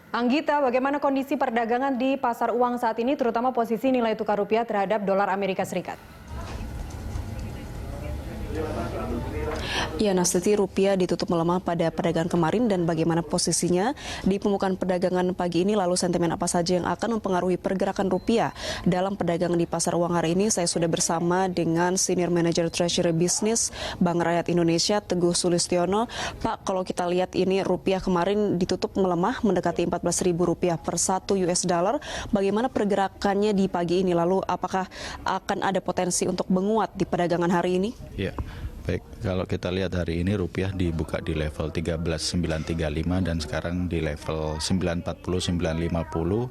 Anggita, bagaimana kondisi perdagangan di pasar uang saat ini, terutama posisi nilai tukar rupiah terhadap dolar Amerika Serikat? Ya, Nastiti, rupiah ditutup melemah pada perdagangan kemarin dan bagaimana posisinya di pembukaan perdagangan pagi ini, lalu sentimen apa saja yang akan mempengaruhi pergerakan rupiah dalam perdagangan di pasar uang hari ini. Saya sudah bersama dengan Senior Manager Treasury Business Bank Rakyat Indonesia, Teguh Sulistiono. Pak, kalau kita lihat ini rupiah kemarin ditutup melemah mendekati Rp14.000 per 1 US dollar. Bagaimana pergerakannya di pagi ini? Lalu apakah akan ada potensi untuk menguat di perdagangan hari ini? Ya. Baik, kalau kita lihat hari ini rupiah dibuka di level 13.935 dan sekarang di level 940 950,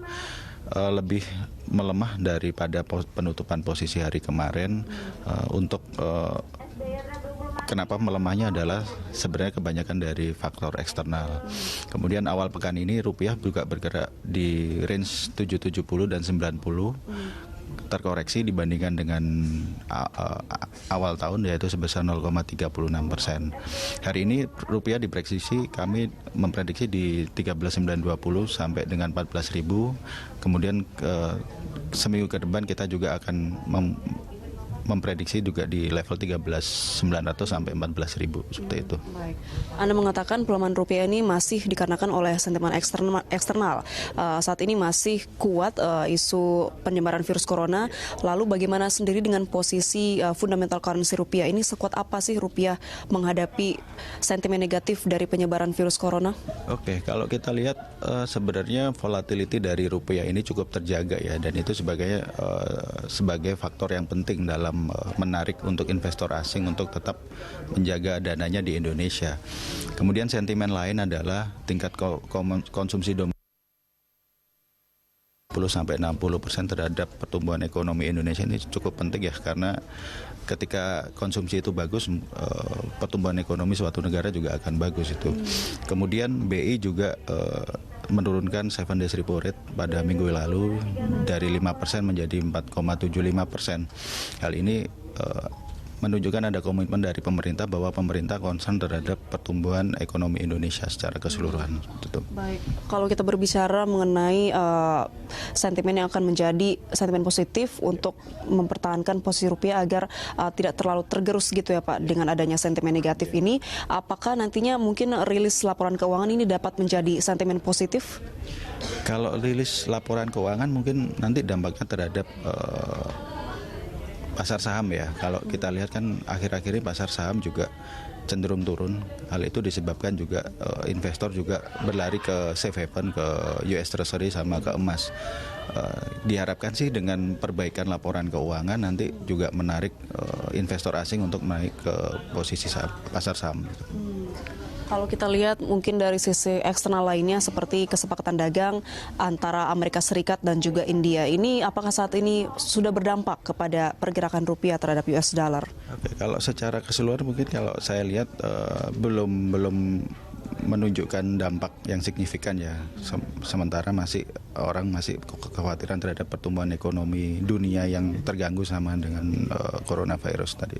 lebih melemah daripada penutupan posisi hari kemarin. Kenapa melemahnya adalah sebenarnya kebanyakan dari faktor eksternal. Kemudian awal pekan ini rupiah juga bergerak di range 770 dan 90. Terkoreksi dibandingkan dengan awal tahun, yaitu sebesar 0,36%. Hari ini rupiah diprediksi, kami memprediksi di 13.920 sampai dengan 14.000. Kemudian seminggu ke depan kita juga akan memprediksi juga di level 13.900 sampai 14.000 seperti itu. Baik. Anda mengatakan pelemahan rupiah ini masih dikarenakan oleh sentimen eksternal. Saat ini masih kuat isu penyebaran virus corona. Lalu bagaimana sendiri dengan posisi fundamental currency rupiah ini? Sekuat apa sih rupiah menghadapi sentimen negatif dari penyebaran virus corona? Oke, kalau kita lihat sebenarnya volatility dari rupiah ini cukup terjaga ya, dan itu sebagai faktor yang penting dalam menarik untuk investor asing untuk tetap menjaga dananya di Indonesia. Kemudian sentimen lain adalah tingkat konsumsi domestik 10-60% terhadap pertumbuhan ekonomi Indonesia. Ini cukup penting ya, karena ketika konsumsi itu bagus, pertumbuhan ekonomi suatu negara juga akan bagus itu. Kemudian BI juga menurunkan 7 days repo rate pada minggu lalu dari 5% menjadi 4,75%. Hal ini menunjukkan ada komitmen dari pemerintah bahwa pemerintah concern terhadap pertumbuhan ekonomi Indonesia secara keseluruhan. Baik, kalau kita berbicara mengenai sentimen yang akan menjadi sentimen positif untuk mempertahankan posisi rupiah agar tidak terlalu tergerus gitu ya Pak dengan adanya sentimen negatif ini, apakah nantinya mungkin rilis laporan keuangan ini dapat menjadi sentimen positif? Kalau rilis laporan keuangan mungkin nanti dampaknya terhadap pasar saham ya. Kalau kita lihat kan akhir-akhir ini pasar saham juga cenderung turun. Hal itu disebabkan juga investor juga berlari ke safe haven, ke US Treasury sama ke emas. Diharapkan sih dengan perbaikan laporan keuangan nanti juga menarik investor asing untuk naik ke posisi pasar saham. Kalau kita lihat mungkin dari sisi eksternal lainnya seperti kesepakatan dagang antara Amerika Serikat dan juga India, ini apakah saat ini sudah berdampak kepada pergerakan rupiah terhadap US dollar? Oke, kalau secara keseluruhan mungkin kalau saya lihat belum menunjukkan dampak yang signifikan ya. Sementara orang masih kekhawatiran terhadap pertumbuhan ekonomi dunia yang terganggu sama dengan coronavirus tadi.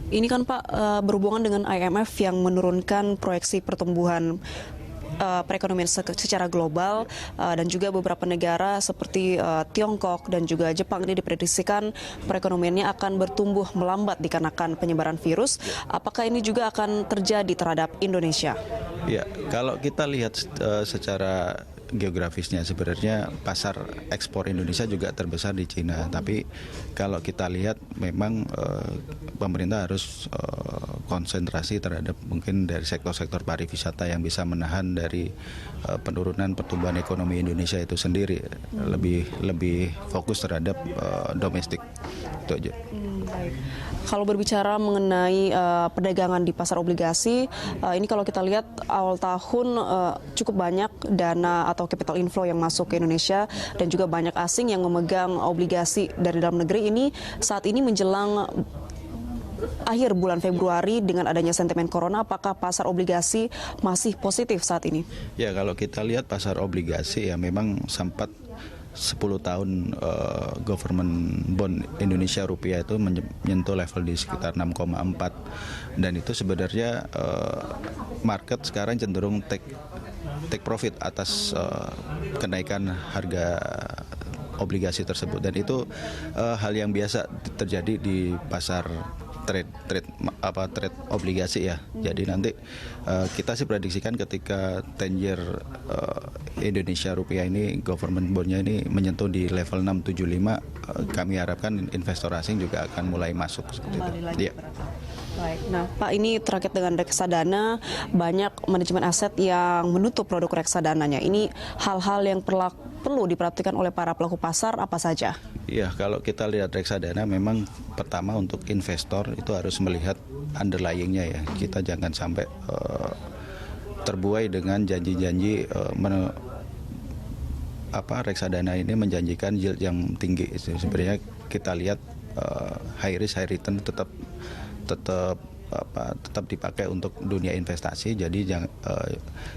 Ini kan Pak berhubungan dengan IMF yang menurunkan proyeksi pertumbuhan perekonomian secara global dan juga beberapa negara seperti Tiongkok dan juga Jepang ini diprediksikan perekonomiannya akan bertumbuh melambat dikarenakan penyebaran virus. Apakah ini juga akan terjadi terhadap Indonesia? Ya, kalau kita lihat secara geografisnya sebenarnya pasar ekspor Indonesia juga terbesar di Cina. Tapi kalau kita lihat memang pemerintah harus konsentrasi terhadap mungkin dari sektor-sektor pariwisata yang bisa menahan dari penurunan pertumbuhan ekonomi Indonesia itu sendiri. Lebih fokus terhadap domestik. Itu aja. Baik. Kalau berbicara mengenai perdagangan di pasar obligasi, ini kalau kita lihat awal tahun cukup banyak dana atau capital inflow yang masuk ke Indonesia dan juga banyak asing yang memegang obligasi dari dalam negeri. Ini saat ini menjelang akhir bulan Februari dengan adanya sentimen corona, apakah pasar obligasi masih positif saat ini? Ya, kalau kita lihat pasar obligasi ya memang sempat 10 tahun government bond Indonesia rupiah itu menyentuh level di sekitar 6,4, dan itu sebenarnya market sekarang cenderung take profit atas kenaikan harga obligasi tersebut, dan itu hal yang biasa terjadi di pasar trade obligasi ya. Jadi nanti kita sih prediksikan ketika 10-year Indonesia rupiah ini government bondnya ini menyentuh di level 675, kami harapkan investor asing juga akan mulai masuk seperti itu. Ya. Baik, nah Pak, ini terkait dengan reksadana, banyak manajemen aset yang menutup produk reksadananya. Ini hal-hal yang perlu diperhatikan oleh para pelaku pasar apa saja? Iya, kalau kita lihat reksadana memang pertama untuk investor itu harus melihat underlying-nya ya. Kita jangan sampai terbuai dengan janji-janji reksadana ini menjanjikan yield yang tinggi. Sebenarnya kita lihat high risk high return tetap dipakai untuk dunia investasi. Jadi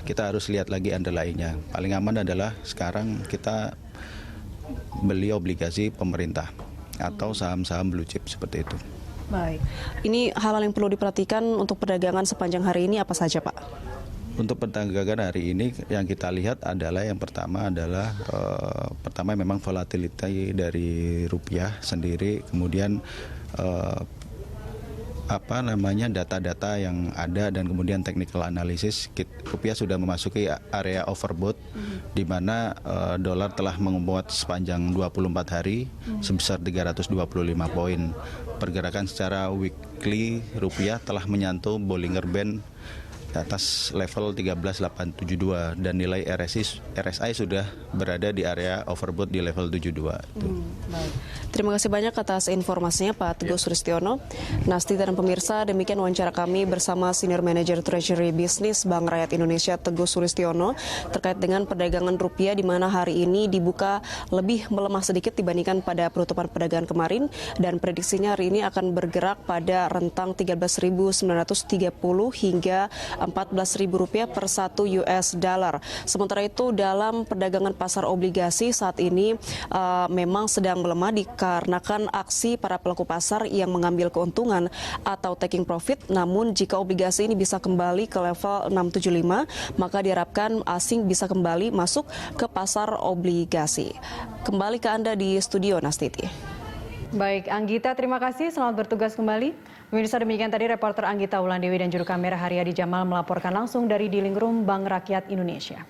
kita harus lihat lagi underlying-nya. Paling aman adalah sekarang kita beli obligasi pemerintah atau saham-saham blue chip seperti itu. Baik, ini hal-hal yang perlu diperhatikan untuk perdagangan sepanjang hari ini apa saja, Pak? Untuk perdagangan hari ini yang kita lihat adalah yang pertama adalah memang volatility dari rupiah sendiri, kemudian data-data yang ada, dan kemudian technical analysis. Rupiah sudah memasuki area overbought, di mana dolar telah menguat sepanjang 24 hari sebesar 325 poin. Pergerakan secara weekly rupiah telah menyentuh Bollinger Band di atas level 13.872, dan nilai RSI sudah berada di area overbought di level 72. Baik. Terima kasih banyak atas informasinya Pak Teguh Sulistiono. Nasti dan pemirsa, demikian wawancara kami bersama Senior Manager Treasury Business Bank Rakyat Indonesia Teguh Sulistiono terkait dengan perdagangan rupiah, di mana hari ini dibuka lebih melemah sedikit dibandingkan pada penutupan perdagangan kemarin, dan prediksinya hari ini akan bergerak pada rentang 13.930 hingga 14.000 rupiah per 1 US dollar. Sementara itu dalam perdagangan pasar obligasi saat ini memang sedang melemah dikarenakan aksi para pelaku pasar yang mengambil keuntungan atau taking profit. Namun jika obligasi ini bisa kembali ke level 675, maka diharapkan asing bisa kembali masuk ke pasar obligasi. Kembali ke Anda di studio, Nastiti. Baik, Anggita, terima kasih. Selamat bertugas kembali. Pemirsa, demikian tadi reporter Anggita Wulandewi dan juru kamera Haryadi Jamal melaporkan langsung dari Dealing Room Bank Rakyat Indonesia.